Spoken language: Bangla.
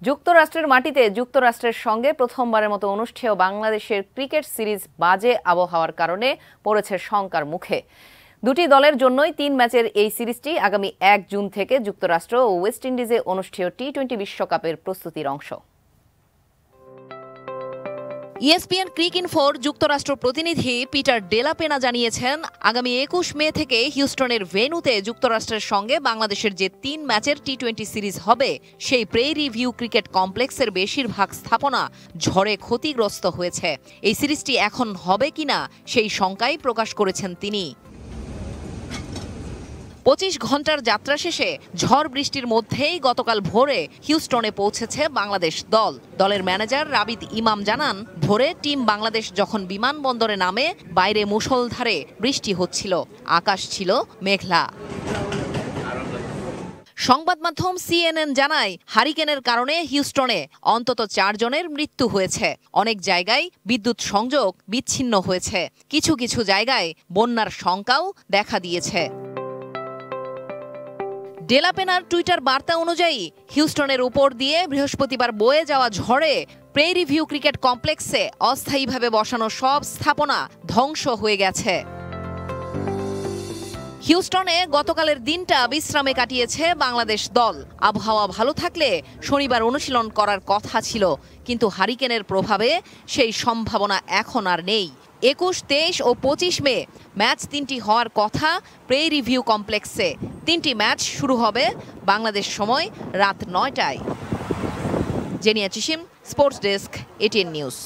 যুক্তরাষ্ট্রের মাটিতে যুক্তরাষ্ট্রের সঙ্গে প্রথমবারের মতো অনুষ্ঠেয় বাংলাদেশের ক্রিকেট সিরিজ বাজে আবহাওয়ার কারণে পড়েছে শঙ্কার মুখে। দুটি দলের জন্যই 3 ম্যাচের এই সিরিজটি আগামী 1 জুন থেকে যুক্তরাষ্ট্র ও ওয়েস্ট ইন্ডিজে অনুষ্ঠেয় টি-20 বিশ্বকাপের প্রস্তুতির অংশ। ESPN ক্রিকইনফোর যুক্তরাষ্ট্র প্রতিনিধি পিটার ডেলা পেনা জানিয়েছেন, আগামী 21 মে থেকে হিউস্টনের ভেন্যুতে যুক্তরাষ্ট্রের সঙ্গে বাংলাদেশের যে 3 ম্যাচের টি-20 সিরিজ হবে, সেই প্রেইরি ভিউ ক্রিকেট কমপ্লেক্সের বেশিরভাগ স্থাপনা ঝড়ে ক্ষতিগ্রস্ত হয়েছে। এই সিরিজটি এখন হবে কিনা সেই শঙ্কাই প্রকাশ করেছেন তিনি। 25 ঘন্টার যাত্রা শেষে ঝড় বৃষ্টির মধ্যেই গতকাল ভোরে হিউস্টনে পৌঁছেছে বাংলাদেশ দল। দলের ম্যানেজার রাবিদ ইমাম জানান, ভোরে টিম বাংলাদেশ যখন বিমানবন্দরে নামে, বাইরে মুষলধারে বৃষ্টি হচ্ছিল, আকাশ ছিল মেঘলা। সংবাদ মাধ্যম CNN জানায়, হারিকেনের কারণে হিউস্টনে অন্তত 4 জনের মৃত্যু হয়েছে। অনেক জায়গায় বিদ্যুৎ সংযোগ বিচ্ছিন্ন হয়েছে। কিছু কিছু জায়গায় বন্যার শঙ্কাও দেখা দিয়েছে। ডেলাপেনার টুইটার বার্তা অনুযায়ী, হিউস্টনের উপর দিয়ে বৃহস্পতিবার বয়ে যাওয়া ঝড়ে প্রেইরি ভিউ ক্রিকেট কমপ্লেক্সে অস্থায়ীভাবে বসানো সব স্থাপনা ধ্বংস হয়ে গেছে। হিউস্টনে গতকালের দিনটা বিশ্রামে কাটিয়েছে বাংলাদেশ দল। আবহাওয়া ভালো থাকলে শনিবার অনুশীলন করার কথা ছিল, কিন্তু হারিকেনের প্রভাবে সেই সম্ভাবনা এখন আর নেই। 21, 23 ও 25 মে ম্যাচ 3টি হওয়ার কথা প্রেইরি ভিউ কমপ্লেক্সে। 3টি ম্যাচ শুরু হবে বাংলাদেশ সময় রাত 9টায়। জেনিয়া চিশিম, স্পোর্টস ডেস্ক, ATN নিউজ।